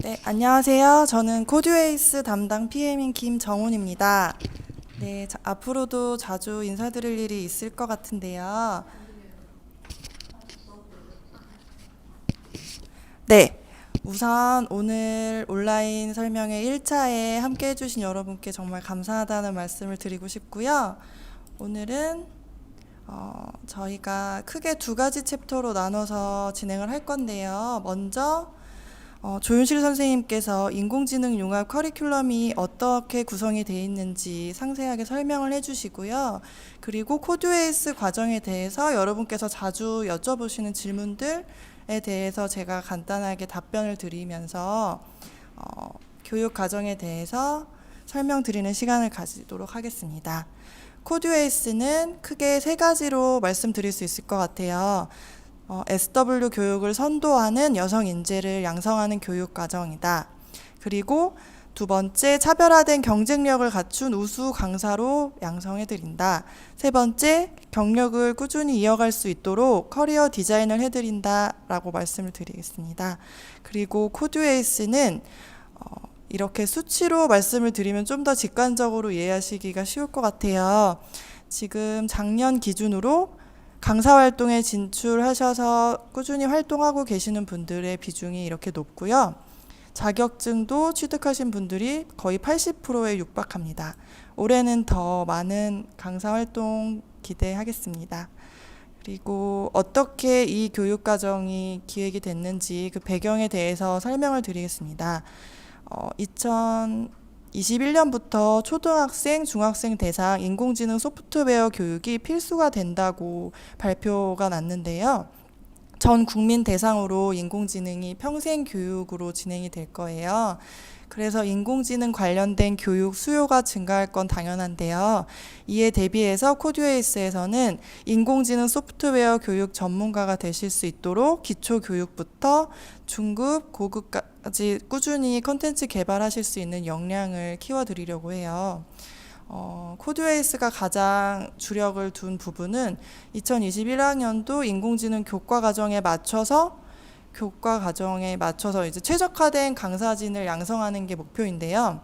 네, 안녕하세요. 저는 코듀에이스 담당 PM인 김정훈입니다. 네, 앞으로도 자주 인사드릴 일이 있을 것 같은데요. 네, 우선 오늘 온라인 설명회 1차에 함께 해주신 여러분께 정말 감사하다는 말씀을 드리고 싶고요. 오늘은 저희가 크게 두 가지 챕터로 나눠서 진행을 할 건데요. 먼저 조윤실 선생님께서 인공지능 융합 커리큘럼이 어떻게 구성이 되어 있는지 상세하게 설명을 해주시고요. 그리고 코듀에이스 과정에 대해서 여러분께서 자주 여쭤보시는 질문들에 대해서 제가 간단하게 답변을 드리면서 교육 과정에 대해서 설명드리는 시간을 가지도록 하겠습니다. 코듀에이스는 크게 세 가지로 말씀드릴 수 있을 것 같아요. SW 교육을 선도하는 여성 인재를 양성하는 교육 과정이다. 그리고 두 번째, 차별화된 경쟁력을 갖춘 우수 강사로 양성해드린다. 세 번째, 경력을 꾸준히 이어갈 수 있도록 커리어 디자인을 해드린다 라고 말씀을 드리겠습니다. 그리고 코듀에이스는 이렇게 수치로 말씀을 드리면 좀 더 직관적으로 이해하시기가 쉬울 것 같아요. 지금 작년 기준으로 강사 활동에 진출하셔서 꾸준히 활동하고 계시는 분들의 비중이 이렇게 높고요. 자격증도 취득하신 분들이 거의 80%에 육박합니다. 올해는 더 많은 강사 활동 기대하겠습니다. 그리고 어떻게 이 교육 과정이 기획이 됐는지 그 배경에 대해서 설명을 드리겠습니다. 2021년부터 초등학생, 중학생 대상 인공지능 소프트웨어 교육이 필수가 된다고 발표가 났는데요. 전 국민 대상으로 인공지능이 평생 교육으로 진행이 될 거예요. 그래서 인공지능 관련된 교육 수요가 증가할 건 당연한데요. 이에 대비해서 코듀에이스에서는 인공지능 소프트웨어 교육 전문가가 되실 수 있도록 기초교육부터 중급, 고급까지 꾸준히 콘텐츠 개발하실 수 있는 역량을 키워드리려고 해요. 코듀에이스가 가장 주력을 둔 부분은 2021학년도 인공지능 교과 과정에 맞춰서 이제 최적화된 강사진을 양성하는 게 목표인데요.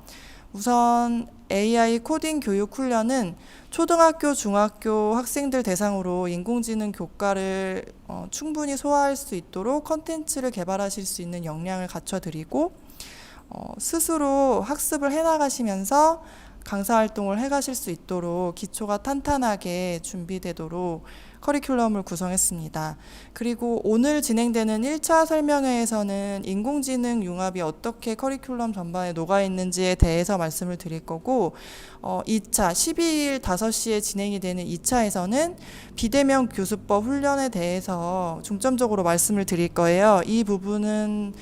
우선 AI 코딩 교육 훈련은 초등학교, 중학교 학생들 대상으로 인공지능 교과를 충분히 소화할 수 있도록 컨텐츠를 개발하실 수 있는 역량을 갖춰드리고 스스로 학습을 해나가시면서 강사 활동을 해가실 수 있도록 기초가 탄탄하게 준비되도록 커리큘럼을 구성했습니다. 그리고 오늘 진행되는 1차 설명회에서는 인공지능 융합이 어떻게 커리큘럼 전반에 녹아있는지에 대해서 말씀을 드릴 거고 2차 12일 5시에 진행이 되는 2차에서는 비대면 교수법 훈련에 대해서 중점적으로 말씀을 드릴 거예요. 이 부분은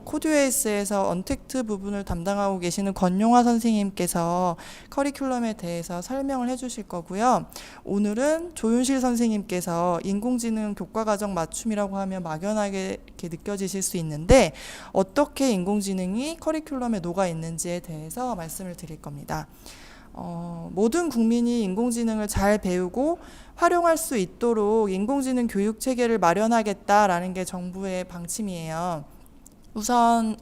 코듀에이스에서 언택트 부분을 담당하고 계시는 권용화 선생님께서 커리큘럼에 대해서 설명을 해주실 거고요. 오늘은 조윤실 선생님께서 인공지능 교과과정 맞춤이라고 하면 막연하게 이렇게 느껴지실 수 있는데 어떻게 인공지능이 커리큘럼에 녹아 있는지에 대해서 말씀을 드릴 겁니다. 모든 국민이 인공지능을 잘 배우고 활용할 수 있도록 인공지능 교육 체계를 마련하겠다라는 게 정부의 방침이에요. 우선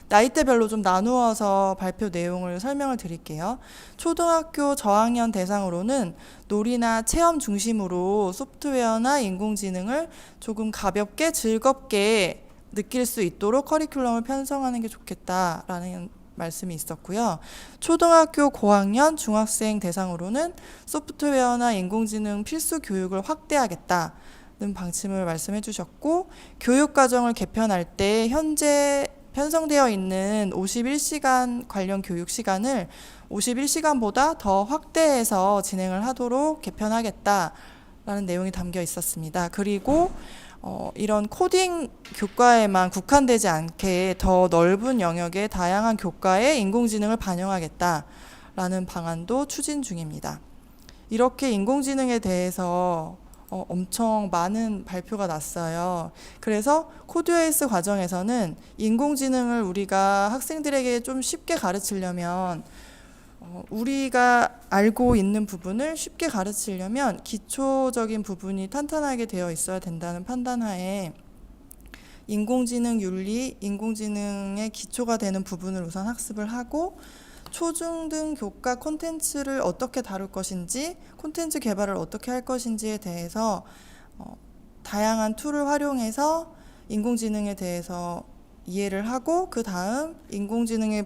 나이대별로 좀 나누어서 발표 내용을 설명을 드릴게요. 초등학교 저학년 대상으로는 놀이나 체험 중심으로 소프트웨어나 인공지능을 조금 가볍게 즐겁게 느낄 수 있도록 커리큘럼을 편성하는 게 좋겠다라는 말씀이 있었고요. 초등학교 고학년 중학생 대상으로는 소프트웨어나 인공지능 필수 교육을 확대하겠다. 는 방침을 말씀해 주셨고 교육과정을 개편할 때 현재 편성되어 있는 51시간 관련 교육 시간을 51시간보다 더 확대해서 진행을 하도록 개편하겠다라는 내용이 담겨 있었습니다. 그리고 이런 코딩 교과에만 국한되지 않게 더 넓은 영역의 다양한 교과에 인공지능을 반영하겠다라는 방안도 추진 중입니다. 이렇게 인공지능에 대해서 엄청 많은 발표가 났어요. 그래서 코듀에이스 과정에서는 인공지능을 우리가 학생들에게 좀 쉽게 가르치려면 우리가 알고 있는 부분을 쉽게 가르치려면 기초적인 부분이 탄탄하게 되어 있어야 된다는 판단하에 인공지능 윤리, 인공지능의 기초가 되는 부분을 우선 학습을 하고 초중등 교과 콘텐츠를 어떻게 다룰 것인지, 콘텐츠 개발을 어떻게 할 것인지에 대해서 다양한 툴을 활용해서 인공지능에 대해서 이해를 하고, 그 다음 인공지능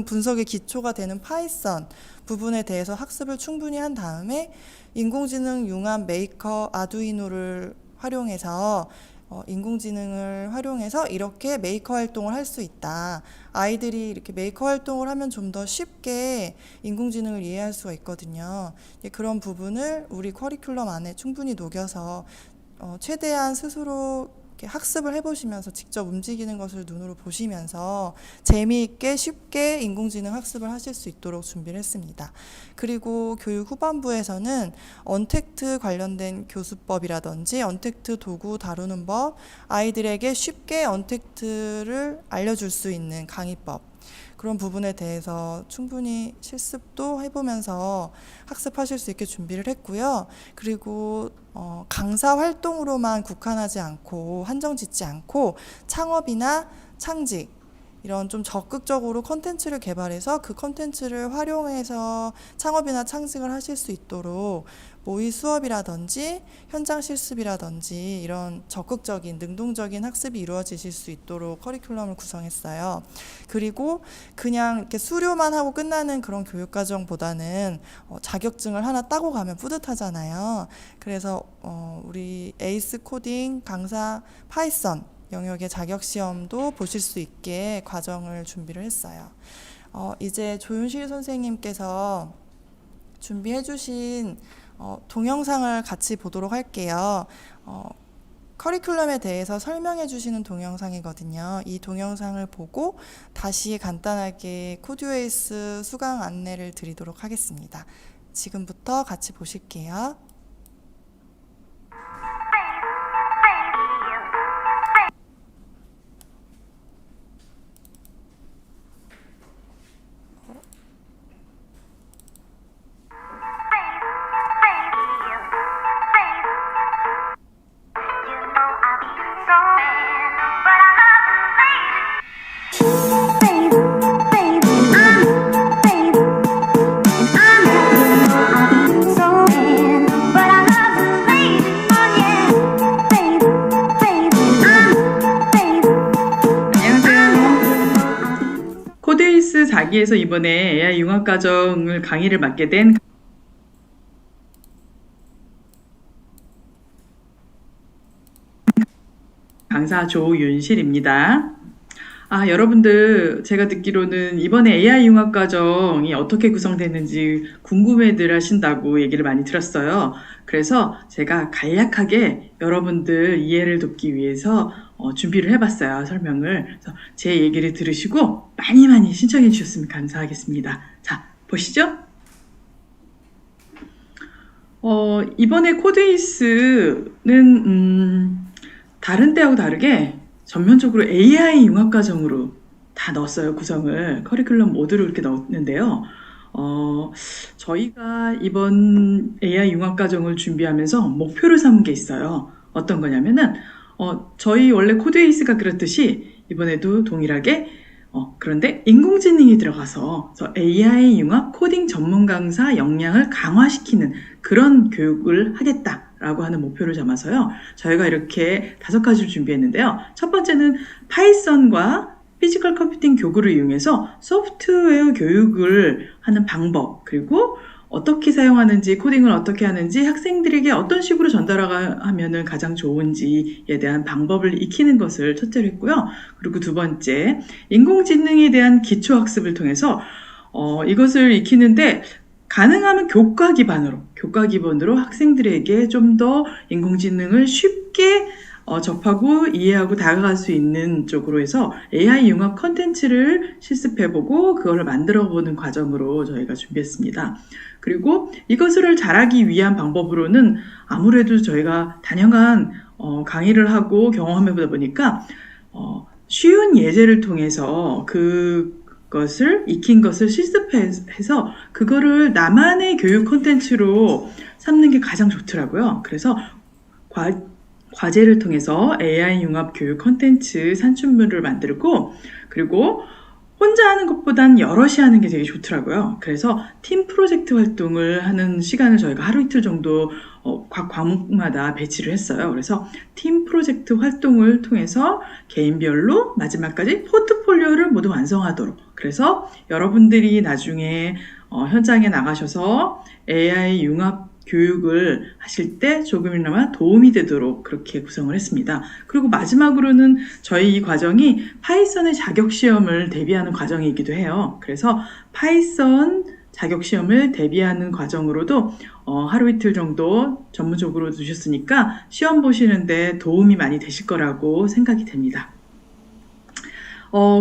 분석의 기초가 되는 파이썬 부분에 대해서 학습을 충분히 한 다음에 인공지능 융합 메이커 아두이노를 활용해서 인공지능을 활용해서 이렇게 메이커 활동을 할 수 있다. 아이들이 이렇게 메이커 활동을 하면 좀 더 쉽게 인공지능을 이해할 수가 있거든요. 그런 부분을 우리 커리큘럼 안에 충분히 녹여서 최대한 스스로 이렇게 학습을 해보시면서 직접 움직이는 것을 눈으로 보시면서 재미있게 쉽게 인공지능 학습을 하실 수 있도록 준비를 했습니다. 그리고 교육 후반부에서는 언택트 관련된 교수법이라든지 언택트 도구 다루는 법, 아이들에게 쉽게 언택트를 알려줄 수 있는 강의법, 그런 부분에 대해서 충분히 실습도 해보면서 학습하실 수 있게 준비를 했고요. 그리고 강사 활동으로만 국한하지 않고 한정 짓지 않고 창업이나 창직, 이런 좀 적극적으로 컨텐츠를 개발해서 그 컨텐츠를 활용해서 창업이나 창직을 하실 수 있도록 모의 수업이라든지 현장 실습이라든지 이런 적극적인 능동적인 학습이 이루어지실 수 있도록 커리큘럼을 구성했어요. 그리고 그냥 이렇게 수료만 하고 끝나는 그런 교육과정보다는 자격증을 하나 따고 가면 뿌듯하잖아요. 그래서 우리 에이스 코딩 강사 파이썬 영역의 자격시험도 보실 수 있게 과정을 준비를 했어요. 이제 조윤실 선생님께서 준비해 주신 동영상을 같이 보도록 할게요. 커리큘럼에 대해서 설명해 주시는 동영상이거든요. 이 동영상을 보고 다시 간단하게 코듀에이스 수강 안내를 드리도록 하겠습니다. 지금부터 같이 보실게요. 코드에이스 4기에서 이번에 AI 융합과정을 강의를 맡게 된 강사 조윤실입니다. 여러분들, 제가 듣기로는 이번에 AI 융합과정이 어떻게 구성됐는지 궁금해들 하신다고 얘기를 많이 들었어요. 그래서 제가 간략하게 여러분들 이해를 돕기 위해서 준비를 해봤어요, 설명을. 그래서 제 얘기를 들으시고 많이 신청해 주셨으면 감사하겠습니다. 자, 보시죠. 이번에 코드에이스는 다른 때하고 다르게 전면적으로 AI 융합과정으로 다 넣었어요, 구성을. 커리큘럼 모두를 이렇게 넣었는데요. 저희가 이번 AI 융합과정을 준비하면서 목표를 삼은 게 있어요. 어떤 거냐면은, 저희 원래 코드에이스가 그렇듯이 이번에도 동일하게 그런데 인공지능이 들어가서 AI 융합 코딩 전문 강사 역량을 강화시키는 그런 교육을 하겠다라고 하는 목표를 잡아서요. 저희가 이렇게 5가지를 준비했는데요. 첫 번째는 파이썬과 피지컬 컴퓨팅 교구를 이용해서 소프트웨어 교육을 하는 방법, 그리고 어떻게 사용하는지, 코딩을 어떻게 하는지, 학생들에게 어떤 식으로 전달하면 가장 좋은지에 대한 방법을 익히는 것을 첫째로 했고요. 그리고 두 번째, 인공지능에 대한 기초학습을 통해서 이것을 익히는데 가능하면 교과 기반으로 학생들에게 좀 더 인공지능을 쉽게 접하고 이해하고 다가갈 수 있는 쪽으로 해서 AI 융합 컨텐츠를 실습해보고 그거를 만들어보는 과정으로 저희가 준비했습니다. 그리고 이것을 잘하기 위한 방법으로는 아무래도 저희가 다양한 강의를 하고 경험해보다 보니까 쉬운 예제를 통해서 그것을 익힌 것을 실습해서 그거를 나만의 교육 콘텐츠로 삼는 게 가장 좋더라고요. 그래서 과제를 통해서 AI 융합 교육 콘텐츠 산출물을 만들고, 그리고 혼자 하는 것보단 여럿이 하는 게 되게 좋더라고요. 그래서 팀 프로젝트 활동을 하는 시간을 저희가 하루 이틀 정도 각 과목마다 배치를 했어요. 그래서 팀 프로젝트 활동을 통해서 개인별로 마지막까지 포트폴리오를 모두 완성하도록. 그래서 여러분들이 나중에 현장에 나가셔서 AI 융합 교육을 하실 때 조금이나마 도움이 되도록 그렇게 구성을 했습니다. 그리고 마지막으로는 저희 이 과정이 파이썬의 자격시험을 대비하는 과정이기도 해요. 그래서 파이썬 자격시험을 대비하는 과정으로도 하루 이틀 정도 전문적으로 두셨으니까 시험 보시는데 도움이 많이 되실 거라고 생각이 됩니다.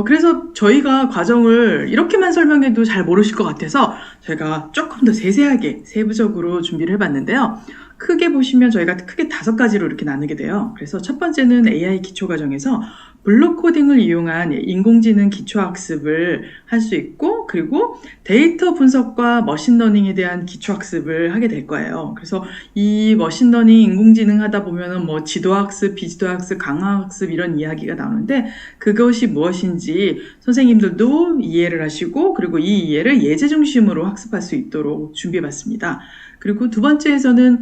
그래서 저희가 과정을 이렇게만 설명해도 잘 모르실 것 같아서 제가 조금 더 세세하게 세부적으로 준비를 해봤는데요. 크게 보시면 저희가 크게 5가지로 이렇게 나누게 돼요. 그래서 첫 번째는 AI 기초과정에서 블록 코딩을 이용한 인공지능 기초학습을 할 수 있고, 그리고 데이터 분석과 머신러닝에 대한 기초학습을 하게 될 거예요. 그래서 이 머신러닝 인공지능 하다 보면은 뭐 지도학습, 비지도학습, 강화학습 이런 이야기가 나오는데 그것이 무엇인지 선생님들도 이해를 하시고, 그리고 이 이해를 예제 중심으로 학습할 수 있도록 준비해봤습니다. 그리고 두 번째에서는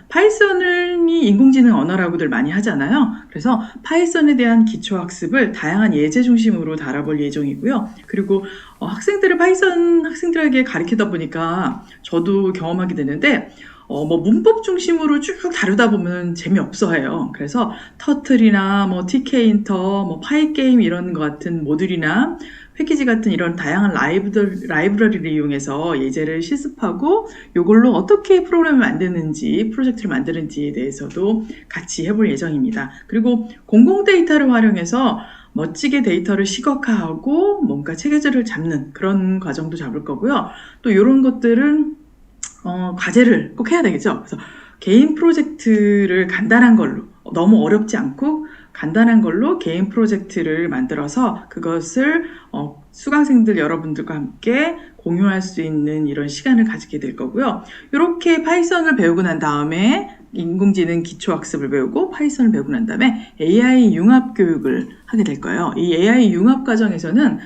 파이썬이 인공지능 언어라고들 많이 하잖아요. 그래서 파이썬에 대한 기초학습을 다양한 예제 중심으로 다뤄볼 예정이고요. 그리고 학생들을 파이썬 학생들에게 가르치다 보니까 저도 경험하게 되는데 문법 중심으로 쭉 다루다 보면 재미없어해요. 그래서 터틀이나 TK인터, 파이게임 이런 것 같은 모듈이나 패키지 같은 이런 다양한 라이브러리를 이용해서 예제를 실습하고 이걸로 어떻게 프로그램을 만드는지, 프로젝트를 만드는지에 대해서도 같이 해볼 예정입니다. 그리고 공공 데이터를 활용해서 멋지게 데이터를 시각화하고 뭔가 체계적으로 잡는 그런 과정도 잡을 거고요. 또 이런 것들은 과제를 꼭 해야 되겠죠. 그래서 개인 프로젝트를 간단한 걸로, 너무 어렵지 않고 간단한 걸로 개인 프로젝트를 만들어서 그것을 수강생들 여러분들과 함께 공유할 수 있는 이런 시간을 가지게 될 거고요. 이렇게 파이썬을 배우고 난 다음에 인공지능 기초학습을 배우고 파이썬을 배우고 난 다음에 AI 융합 교육을 하게 될 거예요. 이 AI 융합 과정에서는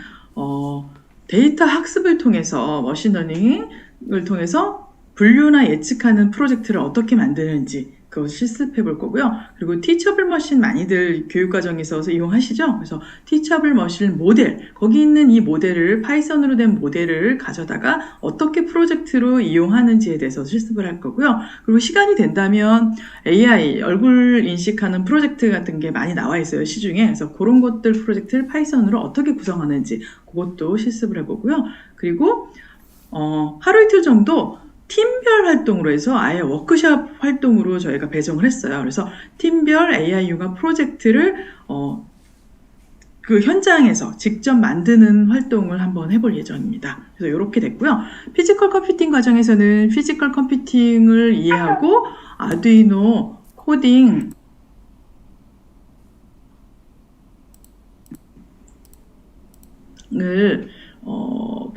데이터 학습을 통해서 머신러닝을 통해서 분류나 예측하는 프로젝트를 어떻게 만드는지 그것을 실습해 볼 거고요. 그리고 티처블 머신 많이들 교육과정에서 이용하시죠? 그래서 티처블 머신 모델, 거기 있는 이 모델을 파이썬으로 된 모델을 가져다가 어떻게 프로젝트로 이용하는지에 대해서 실습을 할 거고요. 그리고 시간이 된다면 AI, 얼굴 인식하는 프로젝트 같은 게 많이 나와 있어요, 시중에. 그래서 그런 것들 프로젝트를 파이썬으로 어떻게 구성하는지 그것도 실습을 해보고요. 그리고 하루 이틀 정도 팀별 활동으로 해서 아예 워크숍 활동으로 저희가 배정을 했어요. 그래서 팀별 AI 융합 프로젝트를 그 현장에서 직접 만드는 활동을 한번 해볼 예정입니다. 그래서 이렇게 됐고요. 피지컬 컴퓨팅 과정에서는 피지컬 컴퓨팅을 이해하고 아두이노 코딩을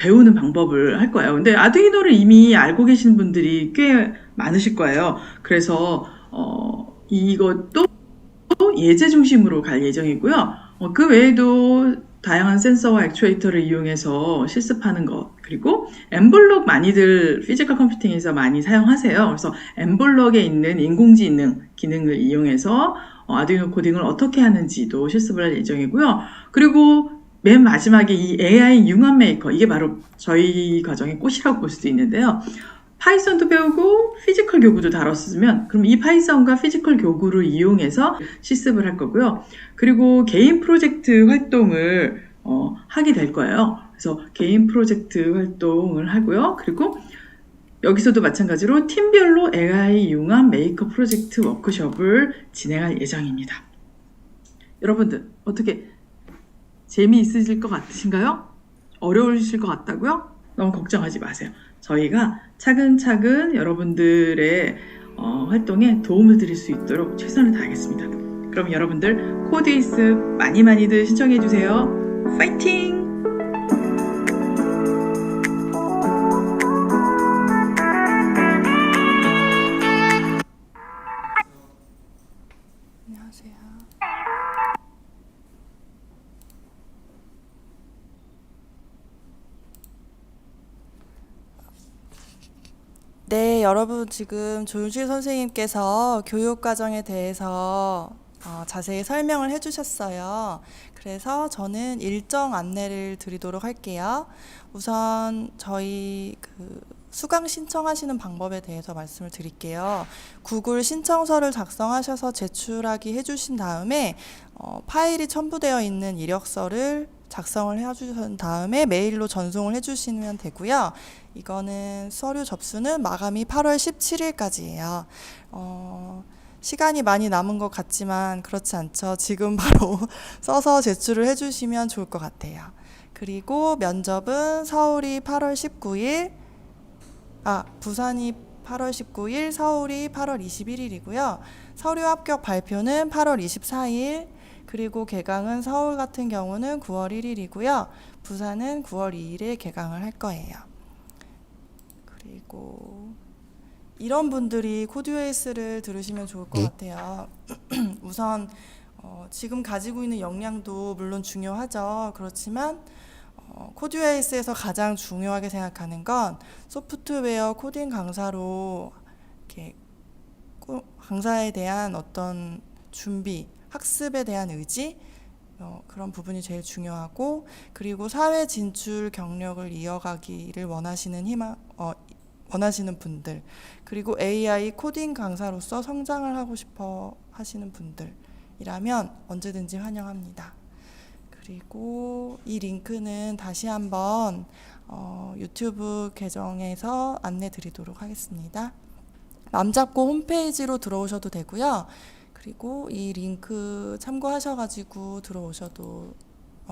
배우는 방법을 할 거예요. 근데 아두이노를 이미 알고 계신 분들이 꽤 많으실 거예요. 그래서 이것도 예제 중심으로 갈 예정이고요. 그 외에도 다양한 센서와 액추에이터를 이용해서 실습하는 것, 그리고 엠블럭 많이들 피지컬 컴퓨팅에서 많이 사용하세요. 그래서 엠블럭에 있는 인공지능 기능을 이용해서 아두이노 코딩을 어떻게 하는지도 실습을 할 예정이고요. 그리고 맨 마지막에 이 AI 융합 메이커, 이게 바로 저희 과정의 꽃이라고 볼 수도 있는데요. 파이썬도 배우고 피지컬 교구도 다뤘으면 그럼 이 파이썬과 피지컬 교구를 이용해서 실습을 할 거고요. 그리고 개인 프로젝트 활동을 하게 될 거예요. 그래서 개인 프로젝트 활동을 하고요. 그리고 여기서도 마찬가지로 팀별로 AI 융합 메이커 프로젝트 워크숍을 진행할 예정입니다. 여러분들 어떻게 재미있으실 것 같으신가요? 어려우실 것 같다고요? 너무 걱정하지 마세요. 저희가 차근차근 여러분들의 활동에 도움을 드릴 수 있도록 최선을 다하겠습니다. 그럼 여러분들 코드이스 많이들 신청해 주세요. 파이팅! 네, 여러분 지금 조윤실 선생님께서 교육 과정에 대해서 자세히 설명을 해주셨어요. 그래서 저는 일정 안내를 드리도록 할게요. 우선 저희 수강 신청하시는 방법에 대해서 말씀을 드릴게요. 구글 신청서를 작성하셔서 제출하기 해주신 다음에 파일이 첨부되어 있는 이력서를 작성을 해주신 다음에 메일로 전송을 해주시면 되고요. 이거는 서류 접수는 마감이 8월 17일까지예요. 시간이 많이 남은 것 같지만 그렇지 않죠. 지금 바로 써서 제출을 해주시면 좋을 것 같아요. 그리고 면접은 서울이 8월 19일, 부산이 8월 19일, 서울이 8월 21일이고요. 서류 합격 발표는 8월 24일, 그리고 개강은 서울 같은 경우는 9월 1일이고요. 부산은 9월 2일에 개강을 할 거예요. 그리고 이런 분들이 코듀에이스를 들으시면 좋을 것 같아요. 우선 지금 가지고 있는 역량도 물론 중요하죠. 그렇지만 코듀에이스에서 가장 중요하게 생각하는 건 소프트웨어 코딩 강사로 이렇게 강사에 대한 어떤 준비, 학습에 대한 의지, 그런 부분이 제일 중요하고, 그리고 사회 진출 경력을 이어가기를 원하시는 분들, 그리고 AI 코딩 강사로서 성장을 하고 싶어 하시는 분들이라면 언제든지 환영합니다. 그리고 이 링크는 다시 한번 유튜브 계정에서 안내 드리도록 하겠습니다. 맘 잡고 홈페이지로 들어오셔도 되고요. 그리고 이 링크 참고하셔가지고 들어오셔도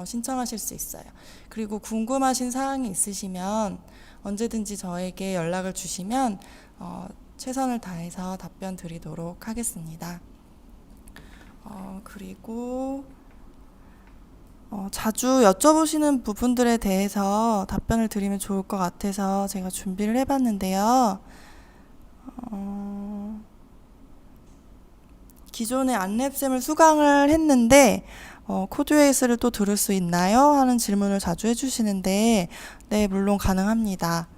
신청하실 수 있어요. 그리고 궁금하신 사항이 있으시면 언제든지 저에게 연락을 주시면 최선을 다해서 답변 드리도록 하겠습니다. 그리고 자주 여쭤보시는 부분들에 대해서 답변을 드리면 좋을 것 같아서 제가 준비를 해봤는데요. 기존에 안랩쌤을 수강을 했는데 코듀에이스를 또 들을 수 있나요? 하는 질문을 자주 해주시는데 네, 물론 가능합니다.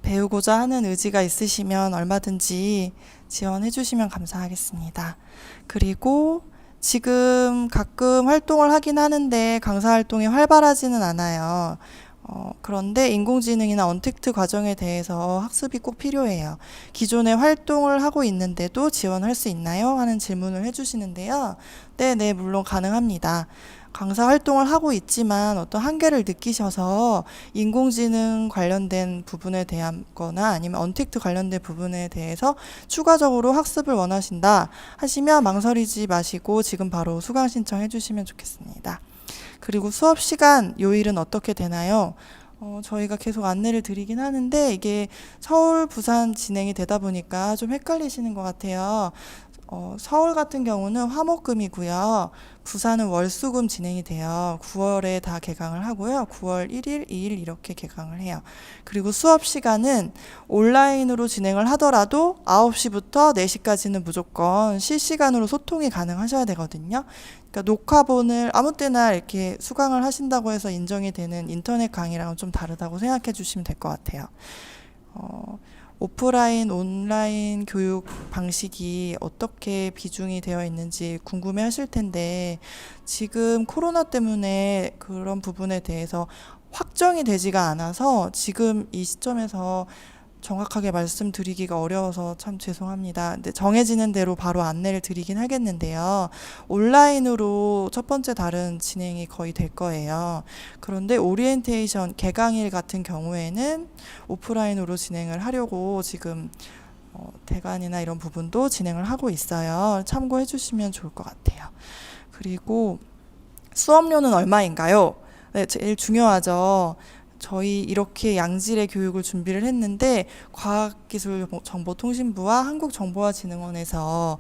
배우고자 하는 의지가 있으시면 얼마든지 지원해 주시면 감사하겠습니다. 그리고 지금 가끔 활동을 하긴 하는데 강사 활동이 활발하지는 않아요. 그런데 인공지능이나 언택트 과정에 대해서 학습이 꼭 필요해요. 기존에 활동을 하고 있는데도 지원할 수 있나요? 하는 질문을 해주시는데요. 네, 물론 가능합니다. 강사 활동을 하고 있지만 어떤 한계를 느끼셔서 인공지능 관련된 부분에 대한 거나 아니면 언택트 관련된 부분에 대해서 추가적으로 학습을 원하신다 하시면 망설이지 마시고 지금 바로 수강 신청해 주시면 좋겠습니다. 그리고 수업 시간 요일은 어떻게 되나요? 저희가 계속 안내를 드리긴 하는데 이게 서울, 부산 진행이 되다 보니까 좀 헷갈리시는 것 같아요. 서울 같은 경우는 화목금이고요. 부산은 월수금 진행이 돼요. 9월에 다 개강을 하고요. 9월 1일, 2일 이렇게 개강을 해요. 그리고 수업 시간은 온라인으로 진행을 하더라도 9시부터 4시까지는 무조건 실시간으로 소통이 가능하셔야 되거든요. 그러니까 녹화본을 아무 때나 이렇게 수강을 하신다고 해서 인정이 되는 인터넷 강의랑은 좀 다르다고 생각해 주시면 될 것 같아요. 오프라인, 온라인 교육 방식이 어떻게 비중이 되어 있는지 궁금해 하실 텐데 지금 코로나 때문에 그런 부분에 대해서 확정이 되지가 않아서 지금 이 시점에서 정확하게 말씀드리기가 어려워서 참 죄송합니다. 근데 정해지는 대로 바로 안내를 드리긴 하겠는데요. 온라인으로 첫 번째 달은 진행이 거의 될 거예요. 그런데 오리엔테이션 개강일 같은 경우에는 오프라인으로 진행을 하려고 지금 대관이나 이런 부분도 진행을 하고 있어요. 참고해 주시면 좋을 것 같아요. 그리고 수업료는 얼마인가요? 네, 제일 중요하죠. 저희 이렇게 양질의 교육을 준비를 했는데 과학기술정보통신부와 한국정보화진흥원에서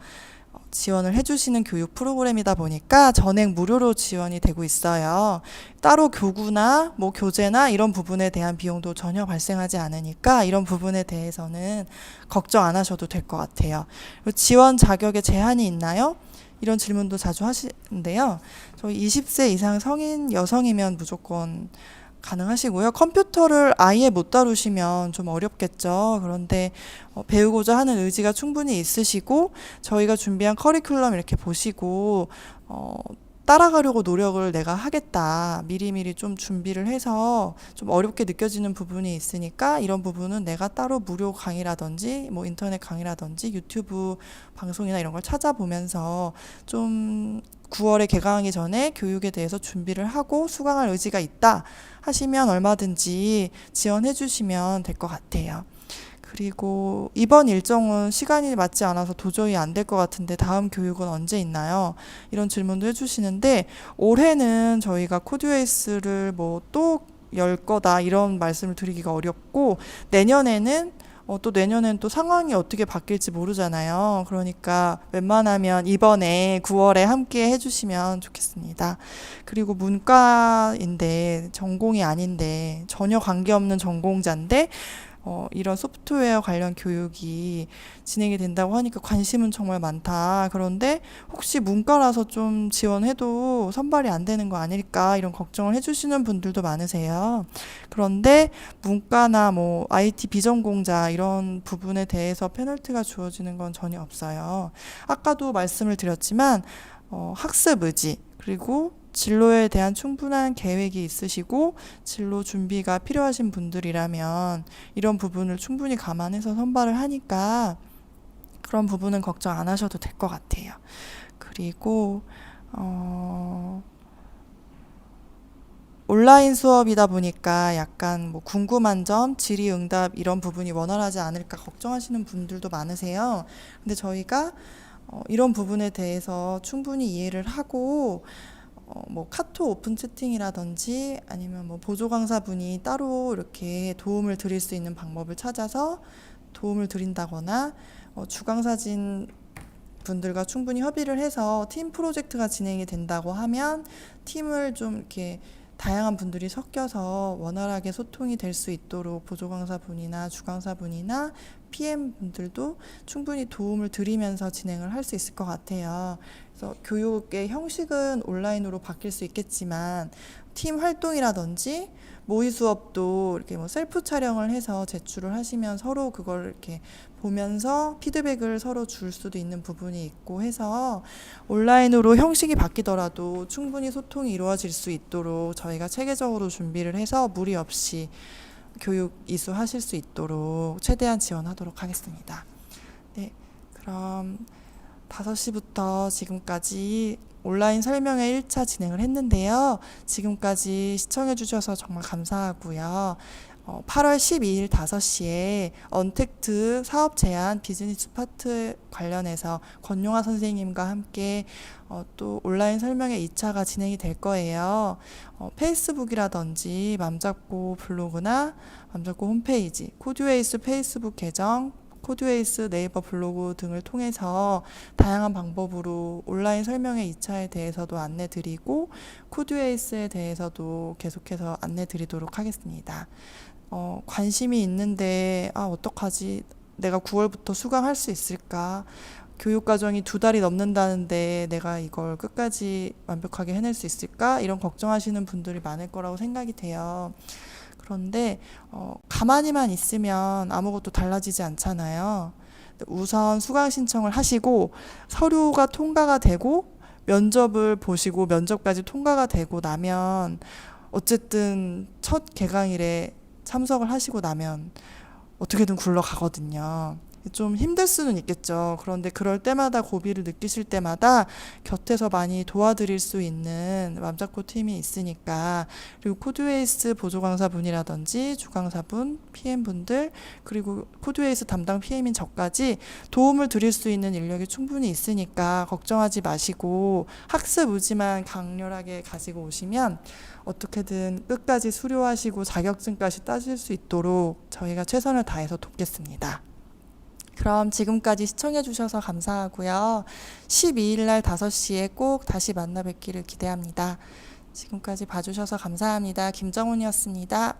지원을 해주시는 교육 프로그램이다 보니까 전액 무료로 지원이 되고 있어요. 따로 교구나 교재나 이런 부분에 대한 비용도 전혀 발생하지 않으니까 이런 부분에 대해서는 걱정 안 하셔도 될 것 같아요. 지원 자격에 제한이 있나요? 이런 질문도 자주 하시는데요. 저희 20세 이상 성인 여성이면 무조건 가능하시고요. 컴퓨터를 아예 못 다루시면 좀 어렵겠죠. 그런데 배우고자 하는 의지가 충분히 있으시고 저희가 준비한 커리큘럼 이렇게 보시고 따라가려고 노력을 내가 하겠다. 미리미리 좀 준비를 해서 좀 어렵게 느껴지는 부분이 있으니까 이런 부분은 내가 따로 무료 강의라든지 뭐 인터넷 강의라든지 유튜브 방송이나 이런 걸 찾아보면서 좀 9월에 개강하기 전에 교육에 대해서 준비를 하고 수강할 의지가 있다 하시면 얼마든지 지원해 주시면 될 것 같아요. 그리고 이번 일정은 시간이 맞지 않아서 도저히 안 될 것 같은데 다음 교육은 언제 있나요? 이런 질문도 해주시는데 올해는 저희가 코듀에이스를 뭐 또 열 거다 이런 말씀을 드리기가 어렵고 내년에는 또 내년엔 또 상황이 어떻게 바뀔지 모르잖아요. 그러니까 웬만하면 이번에 9월에 함께 해주시면 좋겠습니다. 그리고 문과인데 전공이 아닌데 전혀 관계없는 전공자인데 이런 소프트웨어 관련 교육이 진행이 된다고 하니까 관심은 정말 많다. 그런데 혹시 문과라서 좀 지원해도 선발이 안 되는 거 아닐까 이런 걱정을 해주시는 분들도 많으세요. 그런데 문과나 뭐 IT 비전공자 이런 부분에 대해서 페널티가 주어지는 건 전혀 없어요. 아까도 말씀을 드렸지만 학습 의지 그리고 진로에 대한 충분한 계획이 있으시고 진로 준비가 필요하신 분들이라면 이런 부분을 충분히 감안해서 선발을 하니까 그런 부분은 걱정 안 하셔도 될 것 같아요. 그리고 온라인 수업이다 보니까 약간 뭐 궁금한 점, 질의응답 이런 부분이 원활하지 않을까 걱정하시는 분들도 많으세요. 근데 저희가 이런 부분에 대해서 충분히 이해를 하고 뭐 카톡 오픈 채팅이라든지 아니면 뭐 보조 강사분이 따로 이렇게 도움을 드릴 수 있는 방법을 찾아서 도움을 드린다거나 주강사진 분들과 충분히 협의를 해서 팀 프로젝트가 진행이 된다고 하면 팀을 좀 이렇게 다양한 분들이 섞여서 원활하게 소통이 될 수 있도록 보조 강사분이나 주강사분이나 PM 분들도 충분히 도움을 드리면서 진행을 할 수 있을 것 같아요. 그래서 교육의 형식은 온라인으로 바뀔 수 있겠지만 팀 활동이라든지 모의 수업도 이렇게 뭐 셀프 촬영을 해서 제출을 하시면 서로 그걸 이렇게 보면서 피드백을 서로 줄 수도 있는 부분이 있고 해서 온라인으로 형식이 바뀌더라도 충분히 소통이 이루어질 수 있도록 저희가 체계적으로 준비를 해서 무리 없이 교육 이수하실 수 있도록 최대한 지원하도록 하겠습니다. 네, 그럼 5시부터 지금까지 온라인 설명회 1차 진행을 했는데요. 지금까지 시청해 주셔서 정말 감사하고요. 8월 12일 5시에 언택트 사업 제안 비즈니스 파트 관련해서 권용아 선생님과 함께 또 온라인 설명회 2차가 진행이 될 거예요. 페이스북이라든지 맘잡고 블로그나 맘잡고 홈페이지, 코듀에이스 페이스북 계정, 코듀에이스 네이버 블로그 등을 통해서 다양한 방법으로 온라인 설명회 2차에 대해서도 안내 드리고 코듀에이스에 대해서도 계속해서 안내 드리도록 하겠습니다. 관심이 있는데 어떡하지? 내가 9월부터 수강할 수 있을까? 교육과정이 2달이 넘는다는데 내가 이걸 끝까지 완벽하게 해낼 수 있을까? 이런 걱정하시는 분들이 많을 거라고 생각이 돼요. 그런데 가만히만 있으면 아무것도 달라지지 않잖아요. 우선 수강 신청을 하시고 서류가 통과가 되고 면접을 보시고 면접까지 통과가 되고 나면 어쨌든 첫 개강일에 참석을 하시고 나면 어떻게든 굴러가거든요. 좀 힘들 수는 있겠죠. 그런데 그럴 때마다 고비를 느끼실 때마다 곁에서 많이 도와드릴 수 있는 맘잡고 팀이 있으니까 그리고 코듀에이스 보조강사분이라든지 주강사분, PM분들 그리고 코듀에이스 담당 PM인 저까지 도움을 드릴 수 있는 인력이 충분히 있으니까 걱정하지 마시고 학습 의지만 강렬하게 가지고 오시면 어떻게든 끝까지 수료하시고 자격증까지 따실 수 있도록 저희가 최선을 다해서 돕겠습니다. 그럼 지금까지 시청해 주셔서 감사하고요. 12일 날 5시에 꼭 다시 만나 뵙기를 기대합니다. 지금까지 봐주셔서 감사합니다. 김정훈이었습니다.